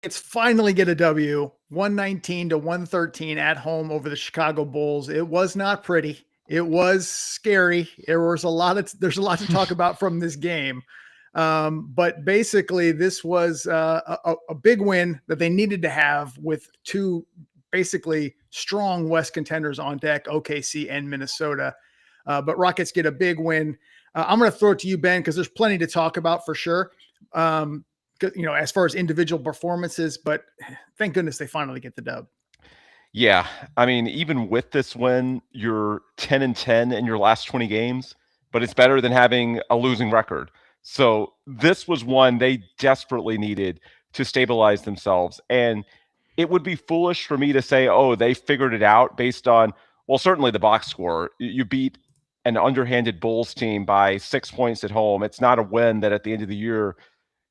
It's finally get a W, 119-113 at home over the Chicago Bulls. It was not pretty. It was scary. There's a lot to talk about from this game. But basically this was a big win that they needed to have with two basically strong West contenders on deck, OKC and Minnesota. But Rockets get a big win. I'm going to throw it to you, Ben, because there's plenty to talk about for sure. As far as individual performances, but thank goodness they finally get the dub. Yeah. I mean, even with this win, you're 10-10 in your last 20 games, but it's better than having a losing record. So this was one they desperately needed to stabilize themselves. And it would be foolish for me to say, oh, they figured it out based on, well, certainly the box score. You beat an underhanded Bulls team by 6 points at home. It's not a win that at the end of the year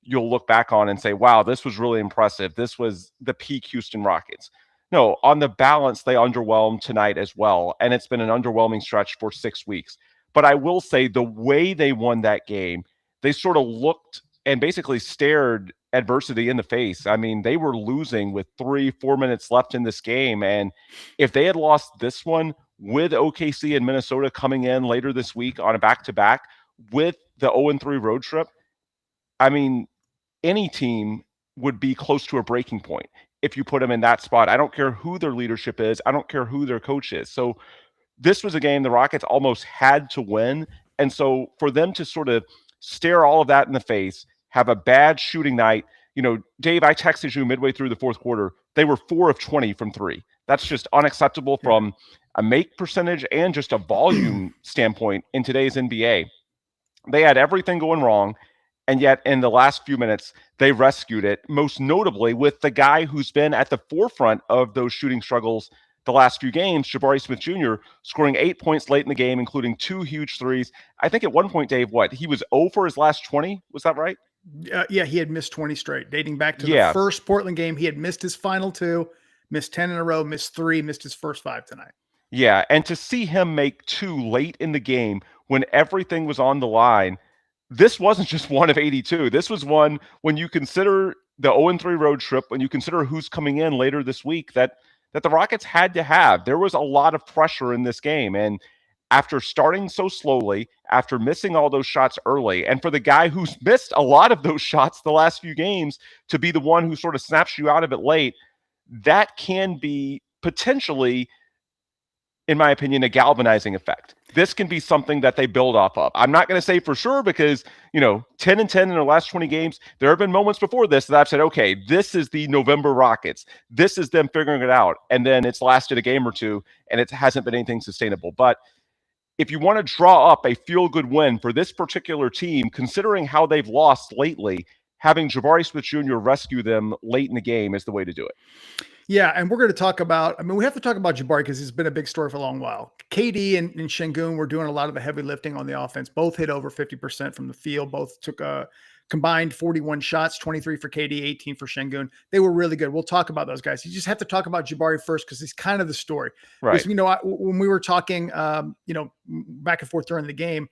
you'll look back on and say, wow, this was really impressive. This was the peak Houston Rockets. No, on the balance, they underwhelmed tonight as well. And it's been an underwhelming stretch for 6 weeks. But I will say the way they won that game, they sort of looked and basically stared adversity in the face. I mean, they were losing with 3-4 minutes left in this game. And if they had lost this one with OKC and Minnesota coming in later this week on a back-to-back with the 0-3 road trip, I mean, any team would be close to a breaking point if you put them in that spot. I don't care who their leadership is. I don't care who their coach is. So this was a game the Rockets almost had to win. And so for them to sort of stare all of that in the face, have a bad shooting night, Dave, I texted you midway through the fourth quarter. They were 4 of 20 from three. That's just unacceptable from a make percentage and just a volume standpoint in today's NBA. They had everything going wrong. And yet in the last few minutes, they rescued it, most notably with the guy who's been at the forefront of those shooting struggles the last few games, Jabari Smith Jr., scoring 8 points late in the game, including 2 huge threes. I think at one point, Dave, he was 0 for his last 20? Was that right? Yeah, he had missed 20 straight, dating back to the first Portland game. He had missed his final 2, missed 10 in a row, missed 3, missed his first 5 tonight. Yeah, and to see him make 2 late in the game when everything was on the line, this wasn't just 1 of 82. This was one when you consider the 0-3 road trip, when you consider who's coming in later this week, that the Rockets had to have. There was a lot of pressure in this game. And after starting so slowly, after missing all those shots early, and for the guy who's missed a lot of those shots the last few games to be the one who sort of snaps you out of it late, that can be potentially, in my opinion, a galvanizing effect. This can be something that they build off of. I'm not going to say for sure because, 10-10 in their last 20 games, there have been moments before this that I've said, okay, this is the November Rockets. This is them figuring it out. And then it's lasted a game or two and it hasn't been anything sustainable. But if you want to draw up a feel-good win for this particular team, considering how they've lost lately, having Jabari Smith Jr. rescue them late in the game is the way to do it. Yeah, and we're going to talk about, we have to talk about Jabari because he's been a big story for a long while. KD and Şengün were doing a lot of the heavy lifting on the offense. Both hit over 50% from the field. Both took a combined 41 shots, 23 for KD, 18 for Şengün. They were really good. We'll talk about those guys. You just have to talk about Jabari first because he's kind of the story. Right. Because, when we were talking, back and forth during the game,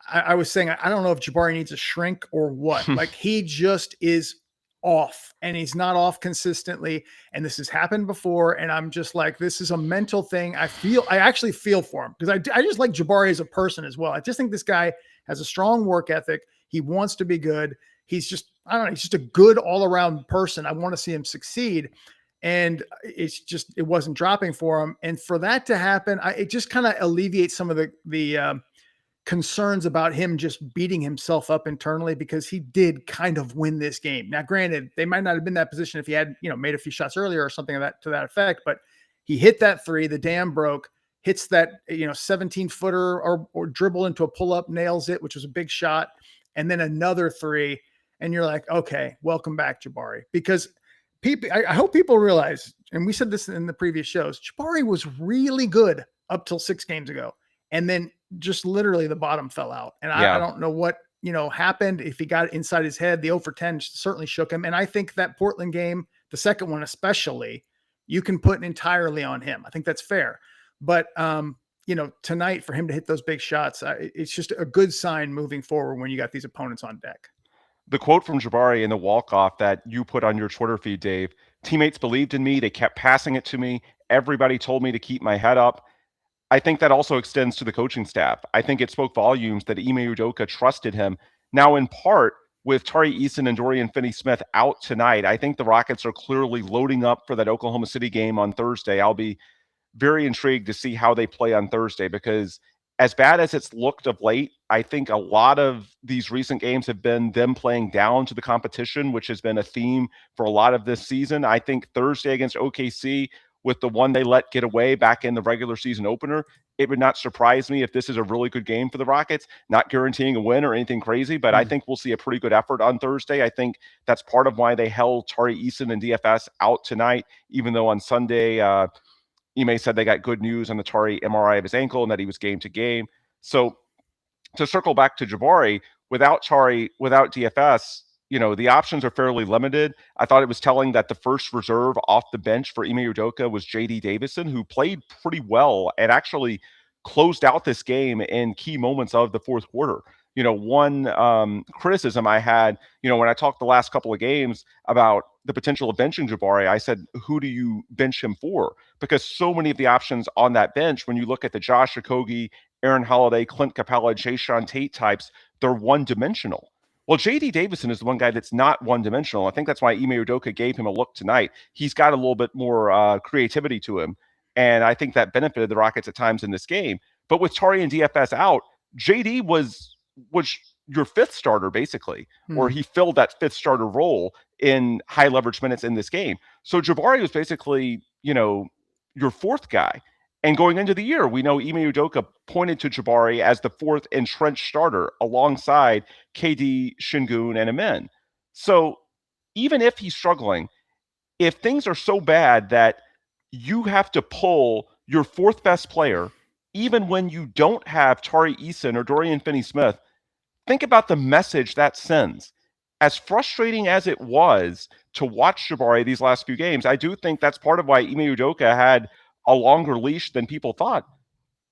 I was saying, I don't know if Jabari needs a shrink or what. Like, he just is off, and he's not off consistently, and this has happened before, and I'm just like, this is a mental thing. I actually feel for him because I just like Jabari as a person as well. I just think this guy has a strong work ethic. He wants to be good. He's just, I don't know, he's just a good all-around person. I want to see him succeed, and it wasn't dropping for him. And for that to happen, it just kind of alleviates some of the concerns about him just beating himself up internally, because he did kind of win this game. Now, granted, they might not have been in that position if he had, made a few shots earlier or something to that effect, but he hit that 3, the dam broke, hits that, 17-footer or dribble into a pull-up, nails it, which was a big shot, and then another 3, and you're like, okay, welcome back, Jabari. Because I hope people realize, and we said this in the previous shows, Jabari was really good up till 6 games ago, and then just literally the bottom fell out. And I don't know what, happened. If he got inside his head, the 0 for 10 certainly shook him. And I think that Portland game, the second one especially, you can put entirely on him. I think that's fair. But, tonight for him to hit those big shots, it's just a good sign moving forward when you got these opponents on deck. the quote from Jabari in the walk-off that you put on your Twitter feed, Dave, teammates believed in me. They kept passing it to me. Everybody told me to keep my head up. I think that also extends to the coaching staff. I think it spoke volumes that Ime Udoka trusted him. Now, in part, with Tari Eason and Dorian Finney-Smith out tonight, I think the Rockets are clearly loading up for that Oklahoma City game on Thursday. I'll be very intrigued to see how they play on Thursday, because as bad as it's looked of late, I think a lot of these recent games have been them playing down to the competition, which has been a theme for a lot of this season. I think Thursday against OKC, with the one they let get away back in the regular season opener, it would not surprise me if this is a really good game for the Rockets. Not guaranteeing a win or anything crazy, but I think we'll see a pretty good effort on Thursday. I think that's part of why they held Tari Eason and DFS out tonight, even though on Sunday, Ime said they got good news on the Tari MRI of his ankle and that he was game to game. So to circle back to Jabari, without Tari, without DFS, the options are fairly limited. I thought it was telling that the first reserve off the bench for Ime Udoka was J.D. Davison, who played pretty well and actually closed out this game in key moments of the fourth quarter. One criticism I had, when I talked the last couple of games about the potential of benching Jabari, I said, who do you bench him for? Because so many of the options on that bench, when you look at the Josh Okogie, Aaron Holiday, Clint Capella, Jae'Sean Tate types, they're one-dimensional. Well, J.D. Davison is the one guy that's not one-dimensional. I think that's why Ime Udoka gave him a look tonight. He's got a little bit more creativity to him, and I think that benefited the Rockets at times in this game. But with Tari and DFS out, J.D. was your fifth starter, basically, or he filled that fifth starter role in high leverage minutes in this game. So Jabari was basically, your fourth guy. And going into the year, we know Ime Udoka pointed to Jabari as the fourth entrenched starter alongside KD, Şengün, and Amen. So even if he's struggling, if things are so bad that you have to pull your fourth best player, even when you don't have Tari Eason or Dorian Finney-Smith, think about the message that sends. As frustrating as it was to watch Jabari these last few games, I do think that's part of why Ime Udoka had a longer leash than people thought.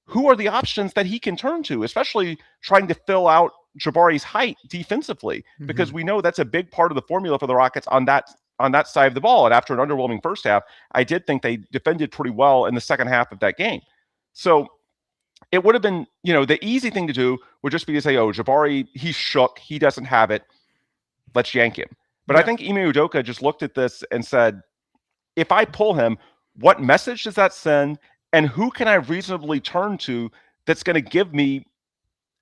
Who are the options that he can turn to, especially trying to fill out Jabari's height defensively? Because we know that's a big part of the formula for the Rockets on that side of the ball. And after an underwhelming first half, I did think they defended pretty well in the second half of that game. So it would have been, the easy thing to do would just be to say, oh, Jabari, he's shook. He doesn't have it. Let's yank him. But I think Ime Udoka just looked at this and said, if I pull him, what message does that send? And who can I reasonably turn to that's going to give me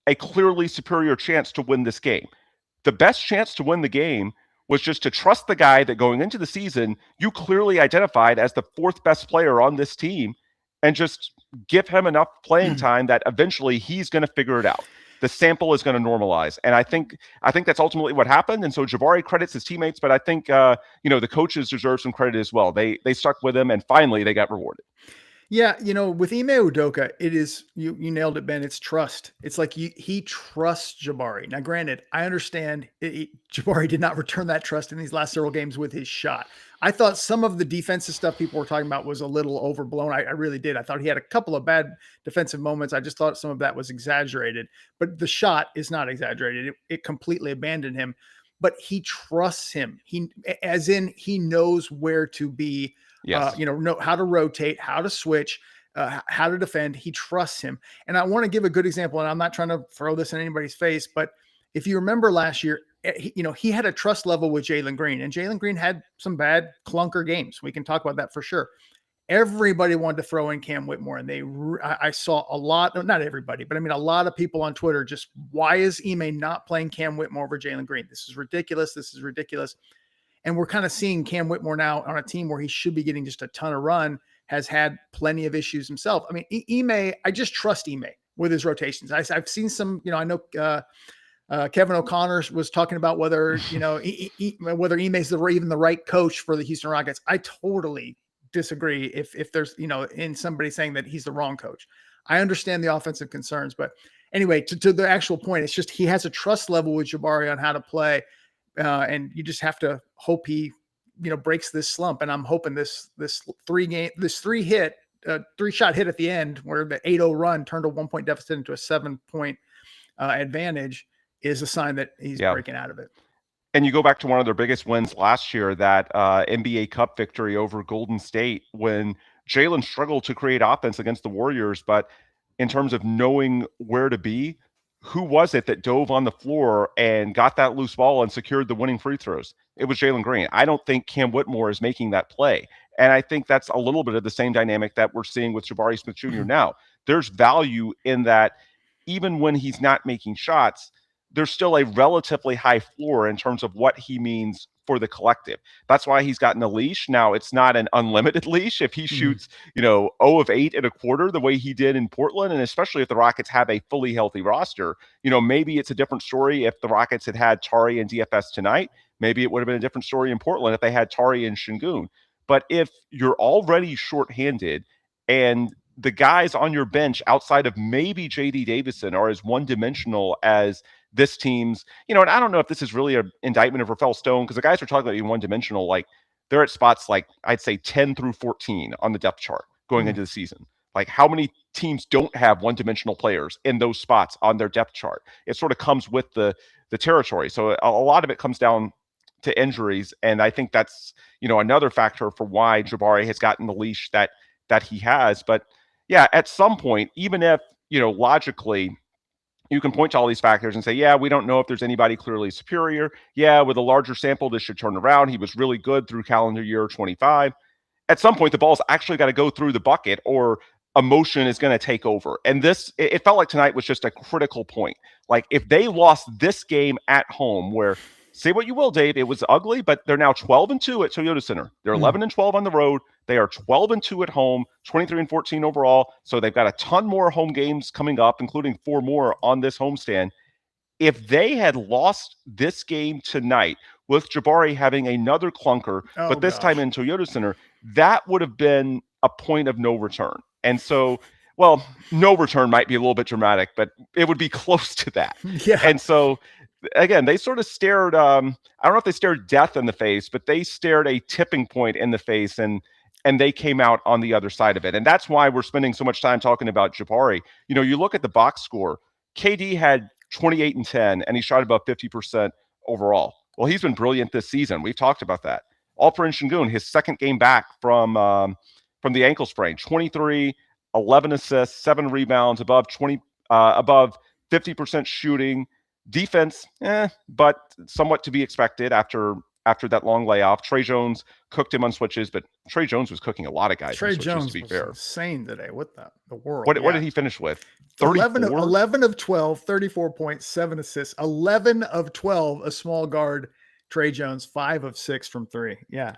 a clearly superior chance to win this game? The best chance to win the game was just to trust the guy that going into the season, you clearly identified as the fourth best player on this team, and just give him enough playing time that eventually he's going to figure it out. The sample is going to normalize. And I think that's ultimately what happened. And so Jabari credits his teammates, but I think, the coaches deserve some credit as well. They stuck with him, and finally they got rewarded. Yeah, with Ime Udoka, it is, you nailed it, Ben. It's trust. It's like he trusts Jabari. Now, granted, I understand Jabari did not return that trust in these last several games with his shot. I thought some of the defensive stuff people were talking about was a little overblown. I really did. I thought he had a couple of bad defensive moments. I just thought some of that was exaggerated. But the shot is not exaggerated. It completely abandoned him. But he trusts him. He knows where to be. Yes. Know how to rotate, how to switch, how to defend. He trusts him. And I want to give a good example, and I'm not trying to throw this in anybody's face, but if you remember last year, he had a trust level with Jalen Green, and Jalen Green had some bad clunker games. We can talk about that for sure. Everybody wanted to throw in Cam Whitmore, and I saw a lot, not everybody, but I mean, a lot of people on Twitter just, why is Ime not playing Cam Whitmore over Jalen Green? This is ridiculous. This is ridiculous. And we're kind of seeing Cam Whitmore now on a team where he should be getting just a ton of run, has had plenty of issues himself. I mean, Ime, I just trust Ime with his rotations. I've seen some, I know Kevin O'Connor was talking about whether, whether Ime's even the right coach for the Houston Rockets. I totally disagree if there's, in somebody saying that he's the wrong coach. I understand the offensive concerns, but anyway, to the actual point, it's just he has a trust level with Jabari on how to play. And you just have to hope he, breaks this slump. And I'm hoping this three-shot hit at the end where the 8-0 run turned a 1-point deficit into a 7-point advantage is a sign that he's breaking out of it. And you go back to one of their biggest wins last year, that NBA Cup victory over Golden State, when Jalen struggled to create offense against the Warriors. But in terms of knowing where to be, who was it that dove on the floor and got that loose ball and secured the winning free throws? It was Jalen Green. I don't think Cam Whitmore is making that play. And I think that's a little bit of the same dynamic that we're seeing with Jabari Smith Jr. now. There's value in that even when he's not making shots, there's still a relatively high floor in terms of what he means for the collective. That's why he's gotten a leash. Now, it's not an unlimited leash. If he shoots, 0 of 8 in a quarter the way he did in Portland, and especially if the Rockets have a fully healthy roster, maybe it's a different story if the Rockets had had Tari and DFS tonight. Maybe it would have been a different story in Portland if they had Tari and Şengün. But if you're already shorthanded and the guys on your bench outside of maybe J.D. Davison are as one-dimensional as this team's, and I don't know if this is really an indictment of Rafael Stone, because the guys are talking about being one-dimensional, like they're at spots like I'd say 10 through 14 on the depth chart going into the season. Like, how many teams don't have one-dimensional players in those spots on their depth chart? It sort of comes with the territory. So a lot of it comes down to injuries, and I think that's another factor for why Jabari has gotten the leash that he has. But yeah, at some point, even if logically you can point to all these factors and say, yeah, we don't know if there's anybody clearly superior. Yeah, with a larger sample, this should turn around. He was really good through calendar year 25. At some point, the ball's actually got to go through the bucket, or emotion is going to take over. And it felt like tonight was just a critical point. Like, if they lost this game at home, where, say what you will, Dave, it was ugly, but they're now 12-2 at Toyota Center. They're 11-12 on the road. They are 12-2 at home, 23-14 overall. So they've got a ton more home games coming up, including 4 more on this homestand. If they had lost this game tonight with Jabari having another clunker, but this time in Toyota Center, that would have been a point of no return. And so, well, no return might be a little bit dramatic, but it would be close to that. Yeah. And so, again, they sort of stared, I don't know if they stared death in the face, but they stared a tipping point in the face, and they came out on the other side of it. And that's why we're spending so much time talking about Jabari. You look at the box score, KD had 28 and 10, and he shot above 50% overall. Well, he's been brilliant this season. We've talked about that. Alperen Şengün, his second game back from the ankle sprain, 23, 11 assists, 7 rebounds, above 50% shooting. Defense, but somewhat to be expected after that long layoff. Trey Jones cooked him on switches, but Trey Jones was cooking a lot of guys. Trey on switches, Jones to be was fair. insane today. What the world? What did he finish with? 11 of 12, 34 points, 7 assists. 11 of 12, a small guard. Trey Jones, 5 of 6 from 3. Yeah,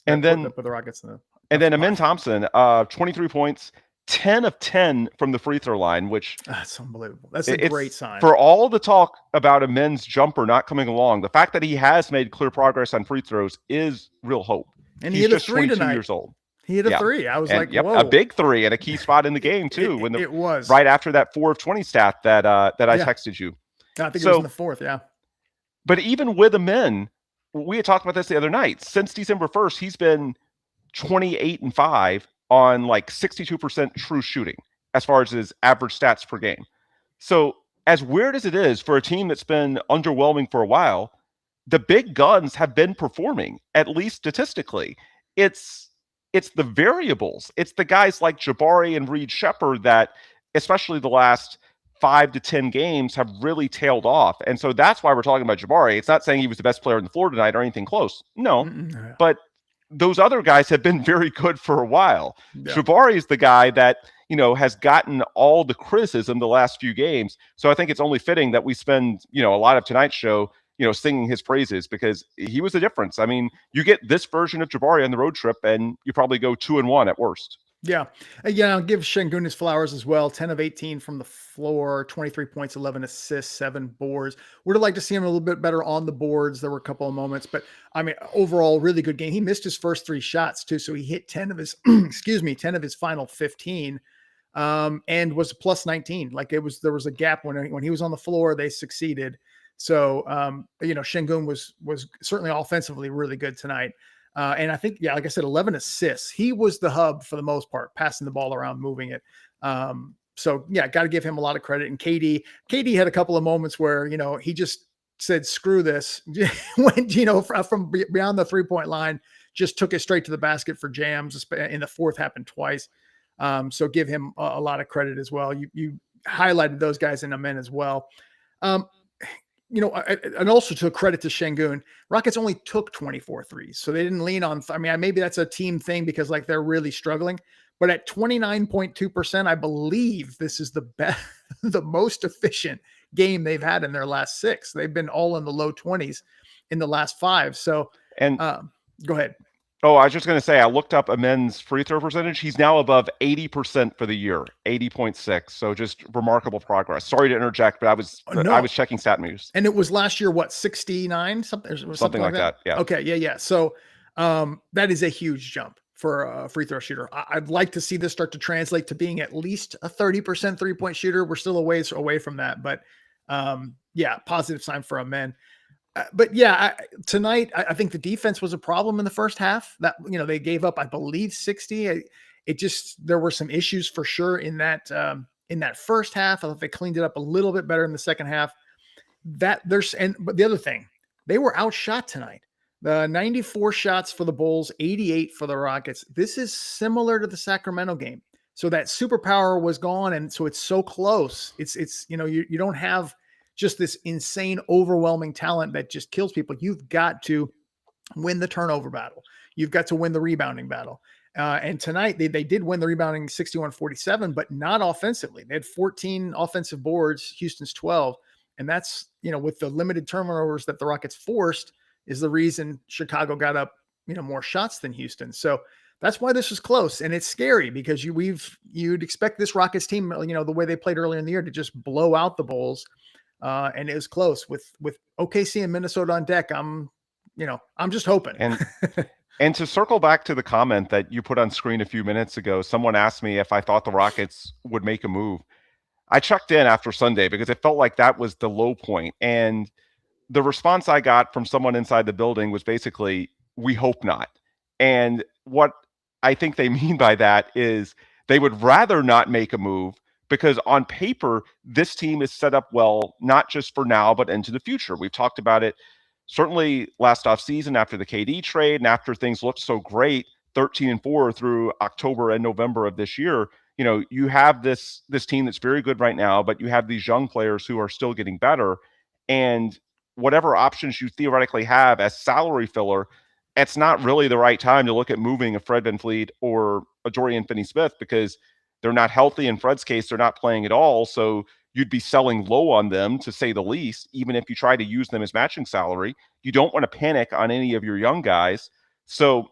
and then up with the Rockets. And then Amin Thompson, 23 points. 10 of 10 from the free throw line, which that's unbelievable. That's a great sign. For all the talk about a men's jumper not coming along, the fact that he has made clear progress on free throws is real hope. And he's hit just a 3 tonight. Years old. He hit a 3. I was whoa. A big 3 and a key spot in the game too. It was right after that 4 of 20 stat that I texted you. I think it was in the 4th. Yeah. But even with Amin, we had talked about this the other night. Since December 1st, he's been 28 and 5. On like 62% true shooting as far as his average stats per game. So as weird as it is for a team that's been underwhelming for a while, the big guns have been performing, at least statistically. It's the variables. It's the guys like Jabari and Reed Sheppard that, especially the last 5 to 10 games, have really tailed off. And so that's why we're talking about Jabari. It's not saying he was the best player on the floor tonight or anything close. No, but those other guys have been very good for a while. Yeah. Jabari is the guy that, has gotten all the criticism the last few games. So I think it's only fitting that we spend, a lot of tonight's show, singing his praises, because he was the difference. I mean, you get this version of Jabari on the road trip and you probably go 2-1 at worst. Yeah. I'll give Şengün his flowers as well. 10 of 18 from the floor, 23 points, 11 assists, 7 boards. Would have liked to see him a little bit better on the boards. There were a couple of moments, but I mean, overall, really good game. He missed his first 3 shots too. So he hit 10 of his, 10 of his final 15, and was plus 19. Like there was a gap when he was on the floor, they succeeded. So, Şengün was certainly offensively really good tonight. And I think, like I said, 11 assists. He was the hub for the most part, passing the ball around, moving it. So got to give him a lot of credit. And KD had a couple of moments where, he just said, screw this. Went, from beyond the 3-point line, just took it straight to the basket for jams. In the fourth, happened twice. So give him a lot of credit as well. You highlighted those guys in a men as well. And also to credit to Şengün, Rockets only took 24 threes. So they didn't lean on, maybe that's a team thing because like they're really struggling, but at 29.2%, I believe this is the best, the most efficient game they've had in their last 6. They've been all in the low 20s in the last 5. So, and go ahead. Oh, I was just going to say, I looked up Amen's free throw percentage. He's now above 80% for the year, 80.6. So just remarkable progress. Sorry to interject, but I was checking StatMuse. And it was last year, what, 69? Something like that? Yeah. Okay. Yeah. So that is a huge jump for a free throw shooter. I'd like to see this start to translate to being at least a 30% 3-point shooter. We're still a ways away from that, but positive sign for Amen. But yeah, tonight, I think the defense was a problem in the first half. That, they gave up, I believe, 60. There were some issues for sure in that first half. I thought they cleaned it up a little bit better in the second half. But the other thing, they were outshot tonight. The 94 shots for the Bulls, 88 for the Rockets. This is similar to the Sacramento game. So that superpower was gone, and so it's so close. It's you don't have just this insane, overwhelming talent that just kills people. You've got to win the turnover battle. You've got to win the rebounding battle. And tonight they did win the rebounding 61-47, but not offensively. They had 14 offensive boards, Houston's 12. And that's, with the limited turnovers that the Rockets forced is the reason Chicago got up, more shots than Houston. So that's why this was close. And it's scary because you'd expect this Rockets team, the way they played earlier in the year to just blow out the Bulls. And it was close with OKC and Minnesota on deck. I'm just hoping. And to circle back to the comment that you put on screen a few minutes ago, someone asked me if I thought the Rockets would make a move. I checked in after Sunday because it felt like that was the low point. And the response I got from someone inside the building was basically, we hope not. And what I think they mean by that is they would rather not make a move, because on paper, this team is set up well, not just for now, but into the future. We've talked about it certainly last offseason after the KD trade and after things looked so great, 13-4 through October and November of this year. You have this team that's very good right now, but you have these young players who are still getting better. And whatever options you theoretically have as salary filler, it's not really the right time to look at moving a Fred VanVleet or a Dorian Finney-Smith because they're not healthy. In Fred's case, they're not playing at all. So you'd be selling low on them, to say the least, even if you try to use them as matching salary. You don't want to panic on any of your young guys. So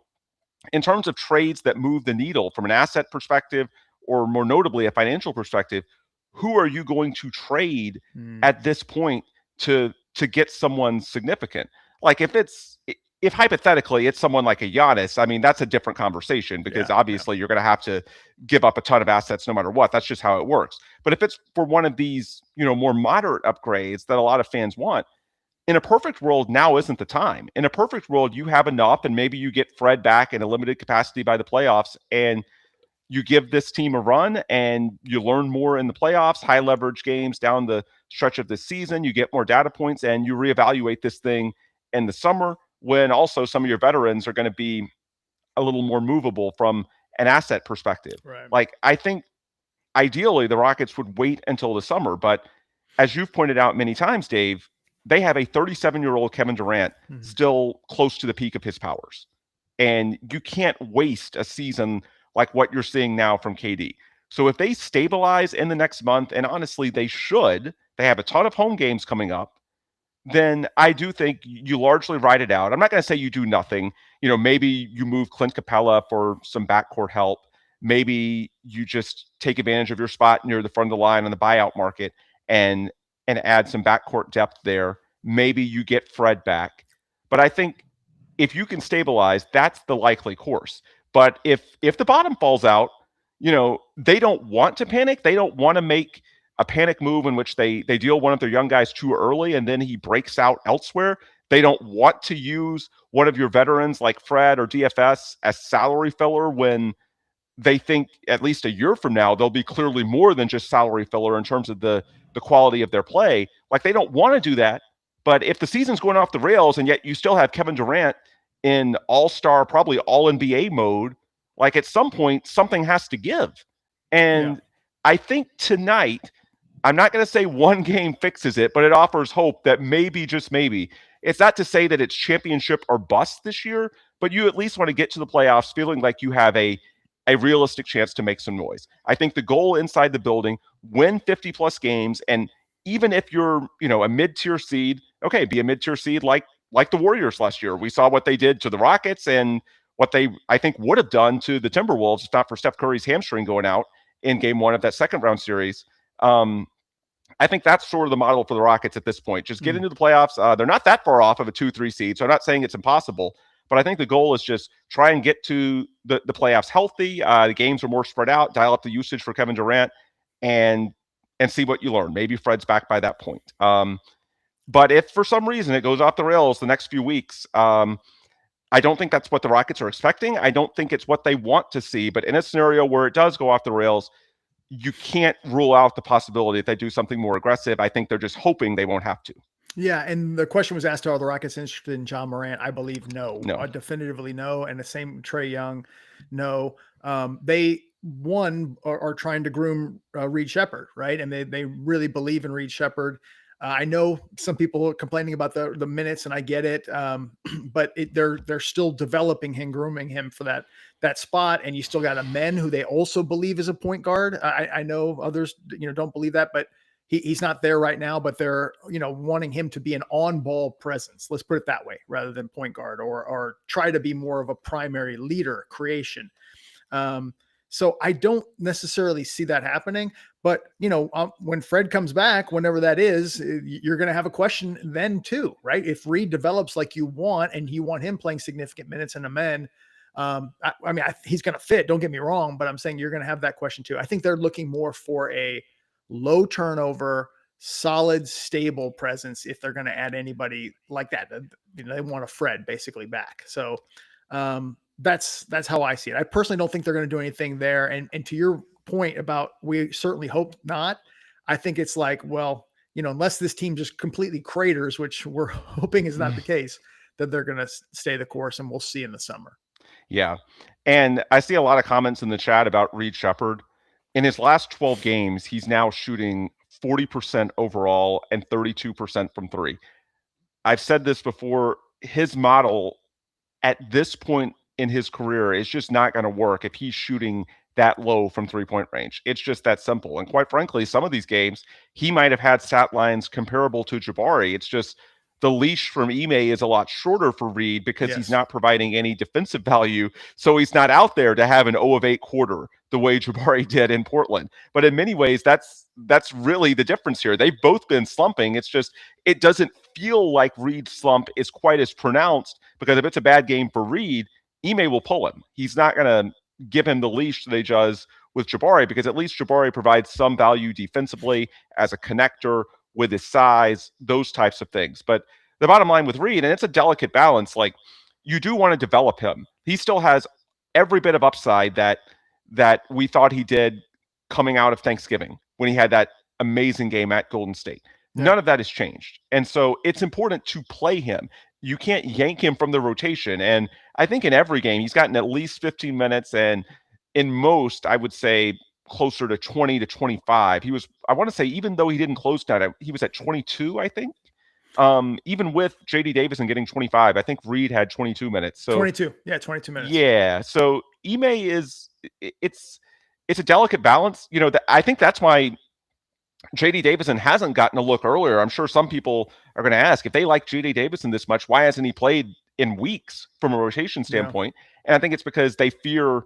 in terms of trades that move the needle from an asset perspective, or more notably a financial perspective, who are you going to trade at this point to get someone significant? Like if hypothetically it's someone like a Giannis, that's a different conversation because obviously you're going to have to give up a ton of assets no matter what. That's just how it works. But if it's for one of these, more moderate upgrades that a lot of fans want, in a perfect world, now isn't the time. In a perfect world, you have enough, and maybe you get Fred back in a limited capacity by the playoffs, and you give this team a run and you learn more in the playoffs, high leverage games down the stretch of this season. You get more data points and you reevaluate this thing in the summer, when also some of your veterans are going to be a little more movable from an asset perspective. Right. Like, I think ideally the Rockets would wait until the summer, but as you've pointed out many times, Dave, they have a 37-year-old Kevin Durant still close to the peak of his powers. And you can't waste a season like what you're seeing now from KD. So if they stabilize in the next month, and honestly, they have a ton of home games coming up, then I do think you largely ride it out. I'm not going to say you do nothing. Maybe you move Clint Capella for some backcourt help. Maybe you just take advantage of your spot near the front of the line on the buyout market and add some backcourt depth there. Maybe you get Fred back. But I think if you can stabilize, that's the likely course. But if the bottom falls out, they don't want to panic. They don't want to make a panic move in which they deal one of their young guys too early and then he breaks out elsewhere. They don't want to use one of your veterans like Fred or DFS as salary filler when they think at least a year from now they'll be clearly more than just salary filler in terms of the quality of their play. Like, they don't want to do that, But if the season's going off the rails and yet you still have Kevin Durant in all-star, probably all-NBA mode, like at some point, something has to give. And I think tonight, I'm not going to say one game fixes it, but it offers hope that maybe, just maybe, it's not to say that it's championship or bust this year, but you at least want to get to the playoffs feeling like you have a realistic chance to make some noise. I think the goal inside the building, win 50-plus games, and even if you're, a mid-tier seed, okay, be a mid-tier seed like the Warriors last year. We saw what they did to the Rockets and what they, I think, would have done to the Timberwolves if not for Steph Curry's hamstring going out in game 1 of that second-round series. I think that's sort of the model for the Rockets at this point. Just get into the playoffs. They're not that far off of a 2-3 seed, so I'm not saying it's impossible, but I think the goal is just try and get to the playoffs healthy. The games are more spread out, dial up the usage for Kevin Durant, and see what you learn. Maybe Fred's back by that point. But if for some reason it goes off the rails the next few weeks, I don't think that's what the Rockets are expecting. I don't think it's what they want to see. But in a scenario where it does go off the rails, you can't rule out the possibility if they do something more aggressive. I think they're just hoping they won't have to. Yeah, and the question was asked, are the Rockets interested in John Morant? I believe no. Definitively no. And the same Trae Young, no. They are trying to groom Reed Sheppard, right? And they really believe in Reed Sheppard. I know some people are complaining about the minutes, and I get it. But they're still developing him, grooming him for that spot. And you still got a Men who they also believe is a point guard. I know others, don't believe that, but he's not there right now, but they're, wanting him to be an on-ball presence. Let's put it that way, rather than point guard or try to be more of a primary leader creation. So I don't necessarily see that happening, but when Fred comes back, whenever that is, you're going to have a question then too, right? If Reed develops like you want, and you want him playing significant minutes in a Men, he's going to fit, don't get me wrong, but I'm saying you're going to have that question too. I think they're looking more for a low turnover, solid, stable presence. If they're going to add anybody like that, they want a Fred basically back. So, that's how I see it. I personally don't think they're going to do anything there. And to your point about, we certainly hope not. I think it's like, well, unless this team just completely craters, which we're hoping is not the case, that they're going to stay the course, and we'll see in the summer. Yeah. And I see a lot of comments in the chat about Reed Sheppard. In his last 12 games, he's now shooting 40% overall and 32% from 3. I've said this before, his model at this point in his career is just not going to work if he's shooting that low from 3-point range. It's just that simple. And quite frankly, some of these games, he might have had stat lines comparable to Jabari. It's just the leash from Ime is a lot shorter for Reed because he's not providing any defensive value. So he's not out there to have an 0 of 8 quarter the way Jabari did in Portland. But in many ways, that's really the difference here. They've both been slumping. It's just, it doesn't feel like Reed's slump is quite as pronounced, because if it's a bad game for Reed, Ime will pull him. He's not going to give him the leash that he does with Jabari, because at least Jabari provides some value defensively as a connector with his size, those types of things. But the bottom line with Reed, and it's a delicate balance, like, you do want to develop him. He still has every bit of upside that we thought he did coming out of Thanksgiving when he had that amazing game at Golden State. Yeah. None of that has changed. And so it's important to play him. You can't yank him from the rotation. And I think in every game, he's gotten at least 15 minutes. And in most, I would say closer to 20 to 25. He was, I want to say, even though he didn't close down, he was at 22, I think. Even with JD Davison getting 25, I think Reed had 22 minutes. So 22. Yeah, 22 minutes. Yeah. So Ime is, it's a delicate balance. I think that's why JD Davison hasn't gotten a look earlier. I'm sure some people are going to ask, if they like JD Davison this much, why hasn't he played in weeks from a rotation standpoint? Yeah. And I think it's because they fear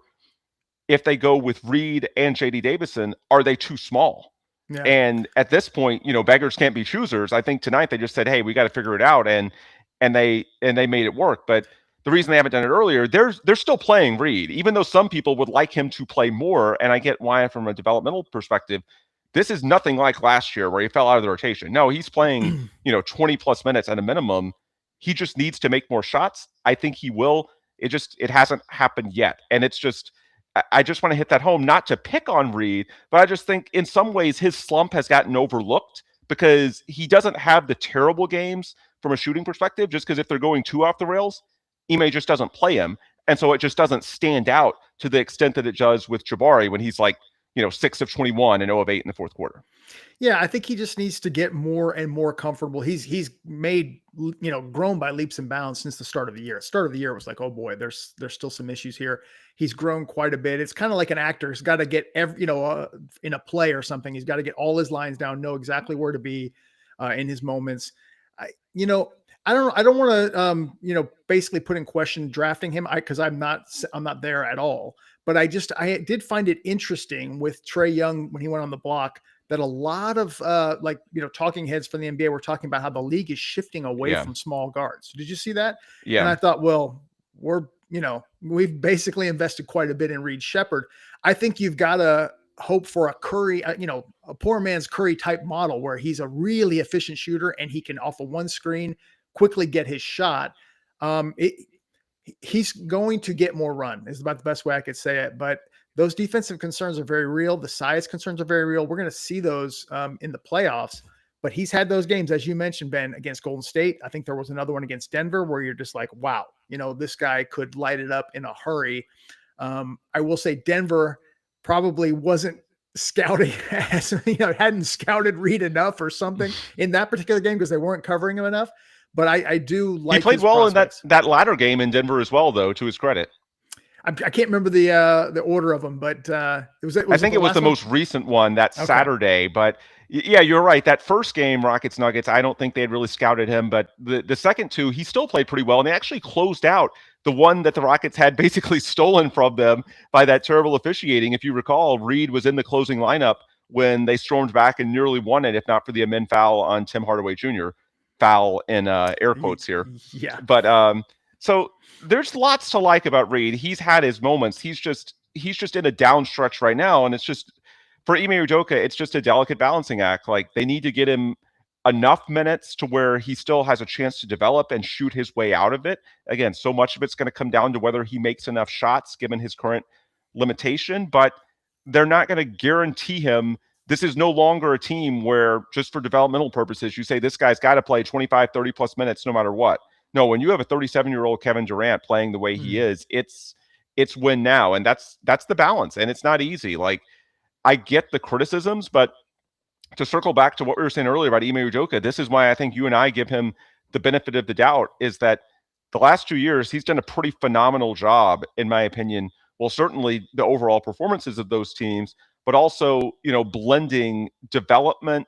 if they go with Reed and JD Davison, are they too small? Yeah. And at this point, beggars can't be choosers. I think tonight they just said, hey, we got to figure it out. And they made it work. But the reason they haven't done it earlier, they're still playing Reed, even though some people would like him to play more. And I get why, from a developmental perspective, this is nothing like last year where he fell out of the rotation. No, he's playing, 20 plus minutes at a minimum. He just needs to make more shots. I think he will. It hasn't happened yet. And it's just, I just want to hit that home, not to pick on Reed, but I just think in some ways his slump has gotten overlooked because he doesn't have the terrible games, from a shooting perspective, just because if they're going too off the rails, Ime just doesn't play him. And so it just doesn't stand out to the extent that it does with Jabari when he's like, 6 of 21 and 0 of 8 in the fourth quarter. Yeah, I think he just needs to get more and more comfortable. He's made, grown by leaps and bounds since the start of the year. Start of the year was like, oh boy, there's still some issues here. He's grown quite a bit. It's kind of like an actor. He's got to get in a play or something. He's got to get all his lines down, know exactly where to be in his moments. I don't want to, basically put in question drafting him because I'm not there at all. But I did find it interesting with Trae Young when he went on the block that a lot of talking heads from the NBA were talking about how the league is shifting away from small guards. Did you see that? Yeah. And I thought, well, we've basically invested quite a bit in Reed Sheppard. I think you've got to hope for a Curry, a poor man's Curry type model where he's a really efficient shooter and he can off of one screen quickly get his shot. He's going to get more run is about the best way I could say it, but those defensive concerns are very real. The size concerns are very real. We're going to see those in the playoffs, but he's had those games, as you mentioned, Ben, against Golden State. I think there was another one against Denver where you're just like, wow, this guy could light it up in a hurry. I will say Denver probably wasn't scouting as, hadn't scouted Reed enough or something in that particular game because they weren't covering him enough. But I do like he played well prospects. in that latter game in Denver as well, though, to his credit. I can't remember the order of them, but I think it was the most recent one that Saturday. But yeah, you're right. That first game, Rockets Nuggets, I don't think they had really scouted him. But the second two, he still played pretty well, and they actually closed out the one that the Rockets had basically stolen from them by that terrible officiating. If you recall, Reed was in the closing lineup when they stormed back and nearly won it, if not for the amend foul on Tim Hardaway Jr. Foul in air quotes here. Yeah. But so there's lots to like about Reed. He's had his moments. He's just in a down stretch right now, and it's just for Ime Udoka, it's just a delicate balancing act. Like they need to get him enough minutes to where he still has a chance to develop and shoot his way out of it. Again, so much of it's going to come down to whether he makes enough shots given his current limitation, but they're not going to guarantee him. This is no longer a team where just for developmental purposes, you say this guy's got to play 25, 30 plus minutes no matter what. No, when you have a 37-year-old Kevin Durant playing the way he is, it's win now. And that's the balance. And it's not easy. Like I get the criticisms, but to circle back to what we were saying earlier about Ime Udoka, this is why I think you and I give him the benefit of the doubt, is that the last 2 years, he's done a pretty phenomenal job, in my opinion. Well, certainly the overall performances of those teams, but also, blending development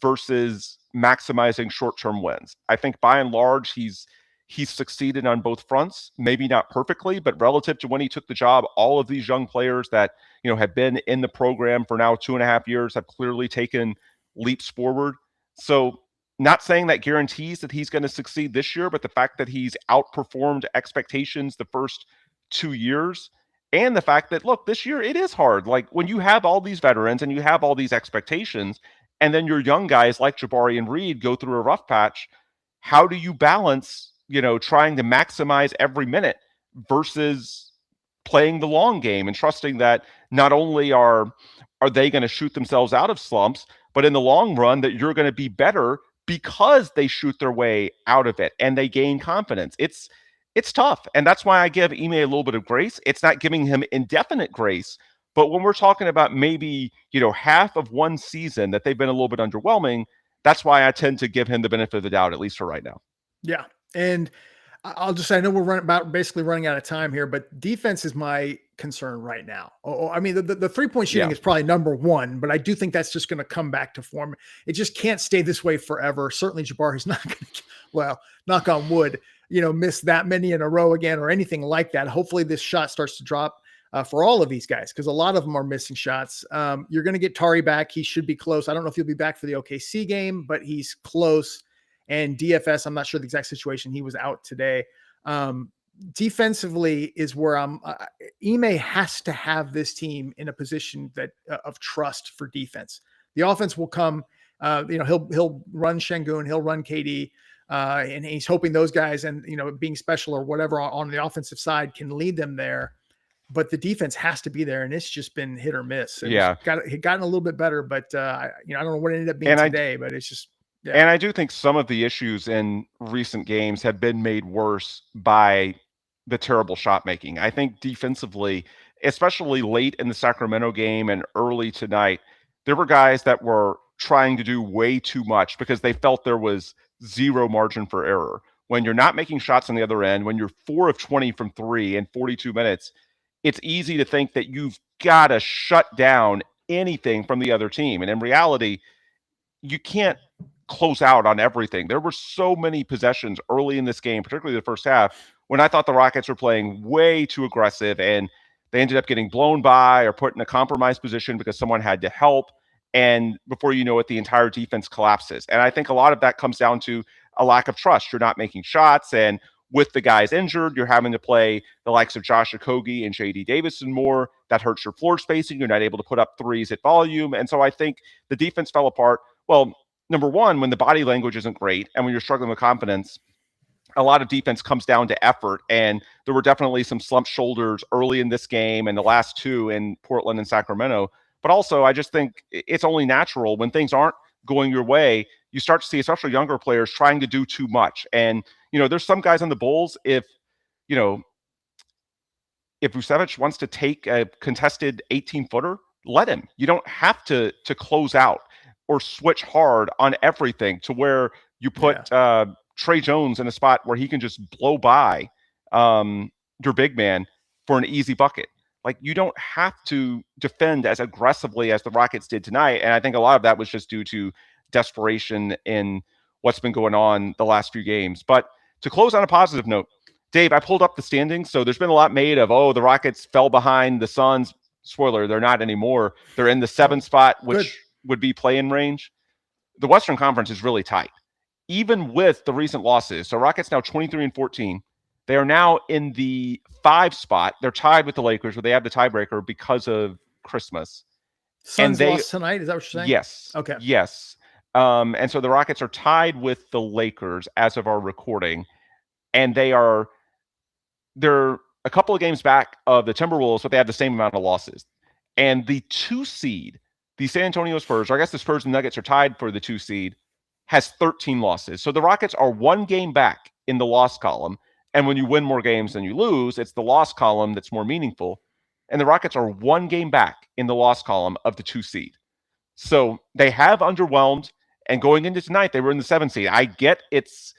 versus maximizing short-term wins. I think by and large, he's succeeded on both fronts, maybe not perfectly, but relative to when he took the job, all of these young players that, have been in the program for now 2.5 years have clearly taken leaps forward. So not saying that guarantees that he's going to succeed this year, but the fact that he's outperformed expectations the first 2 years, and the fact that, look, this year it is hard. Like when you have all these veterans and you have all these expectations, and then your young guys like Jabari and Reed go through a rough patch, how do you balance, trying to maximize every minute versus playing the long game and trusting that not only are they going to shoot themselves out of slumps, but in the long run that you're going to be better because they shoot their way out of it and they gain confidence. It's tough. And that's why I give Ime a little bit of grace. It's not giving him indefinite grace, but when we're talking about maybe, half of one season that they've been a little bit underwhelming, that's why I tend to give him the benefit of the doubt, at least for right now. Yeah. And I'll just say, I know we're basically running out of time here, but defense is my concern right now. I mean, the 3-point shooting is probably number one, but I do think that's just going to come back to form. It just can't stay this way forever. Certainly Jabari's not going to, well, knock on wood, miss that many in a row again or anything like that. Hopefully this shot starts to drop for all of these guys, because a lot of them are missing shots. You're going to get Tari back. He should be close. I don't know if he'll be back for the OKC game, but he's close. And DFS, I'm not sure the exact situation. He was out today. Defensively is where Ime has to have this team in a position that of trust for defense. The offense will come. He'll run Şengün, he'll run KD, and he's hoping those guys and being special or whatever on the offensive side can lead them there. But the defense has to be there, and it's just been hit or miss. And yeah, it gotten a little bit better, but I don't know what it ended up being today. But it's just Yeah. And I do think some of the issues in recent games have been made worse by the terrible shot making. I think defensively, especially late in the Sacramento game and early tonight, there were guys that were trying to do way too much because they felt there was zero margin for error. When you're not making shots on the other end, when you're 4 of 20 from 3 in 42 minutes, it's easy to think that you've got to shut down anything from the other team. And in reality, you can't close out on everything. There were so many possessions early in this game, particularly the first half, when I thought the Rockets were playing way too aggressive and they ended up getting blown by or put in a compromised position because someone had to help. And before you know it, the entire defense collapses. And I think a lot of that comes down to a lack of trust. You're not making shots. And with the guys injured, you're having to play the likes of Josh Okogie and J.D. Davison more. That hurts your floor spacing. You're not able to put up threes at volume. And so I think the defense fell apart. Well, number one, when the body language isn't great and when you're struggling with confidence, a lot of defense comes down to effort. And there were definitely some slumped shoulders early in this game and the last two in Portland and Sacramento. But also, I just think it's only natural when things aren't going your way, you start to see, especially younger players, trying to do too much. And, there's some guys on the Bulls, if Vucevic wants to take a contested 18-footer, let him. You don't have to close out or switch hard on everything to where you put Trey Jones in a spot where he can just blow by your big man for an easy bucket. Like, you don't have to defend as aggressively as the Rockets did tonight. And I think a lot of that was just due to desperation in what's been going on the last few games. But to close on a positive note, Dave, I pulled up the standings. So there's been a lot made of, the Rockets fell behind the Suns. Spoiler, they're not anymore. They're in the 7th spot, which would be play-in range. The Western Conference is really tight, even with the recent losses. So Rockets now 23-14. They are now in the 5 spot. They're tied with the Lakers, where they have the tiebreaker because of Christmas. Suns lost tonight. Is that what you're saying? Yes. Okay. Yes. And so the Rockets are tied with the Lakers as of our recording, and they're a couple of games back of the Timberwolves, but they have the same amount of losses. And the 2 seed, the San Antonio Spurs, or I guess the Spurs and Nuggets are tied for the 2 seed, has 13 losses. So the Rockets are 1 game back in the loss column. And when you win more games than you lose, it's the loss column that's more meaningful. And the Rockets are 1 game back in the loss column of the 2 seed. So they have underwhelmed. And going into tonight, they were in the 7th seed. I get it's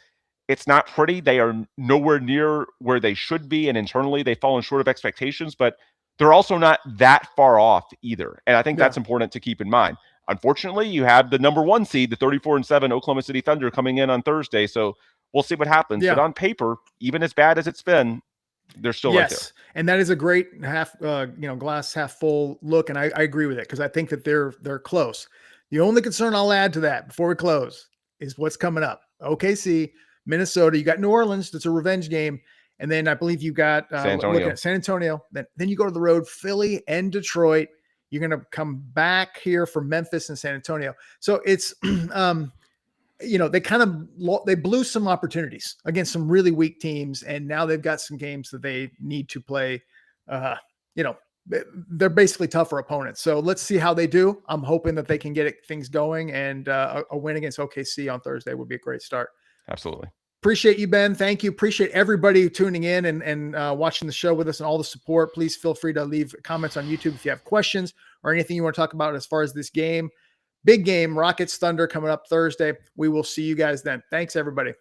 not pretty. They are nowhere near where they should be. And internally, they've fallen short of expectations. But they're also not that far off either. And I think that's important to keep in mind. Unfortunately, you have the number 1 seed, the 34-7 Oklahoma City Thunder, coming in on Thursday. So we'll see what happens. But on paper, even as bad as it's been, they're still right there. And that is a great glass half full look. And I agree with it, because I think that they're close. The only concern I'll add to that before we close is what's coming up. OKC, Minnesota. You got New Orleans. That's a revenge game. And then I believe you got San Antonio. Then you go to the road, Philly and Detroit. You're going to come back here for Memphis and San Antonio. So it's, they blew some opportunities against some really weak teams. And now they've got some games that they need to play. They're basically tougher opponents. So let's see how they do. I'm hoping that they can get things going, and a win against OKC on Thursday would be a great start. Absolutely. Appreciate you, Ben. Thank you. Appreciate everybody tuning in and watching the show with us and all the support. Please feel free to leave comments on YouTube if you have questions or anything you want to talk about as far as this game. Big game, Rockets Thunder, coming up Thursday. We will see you guys then. Thanks, everybody.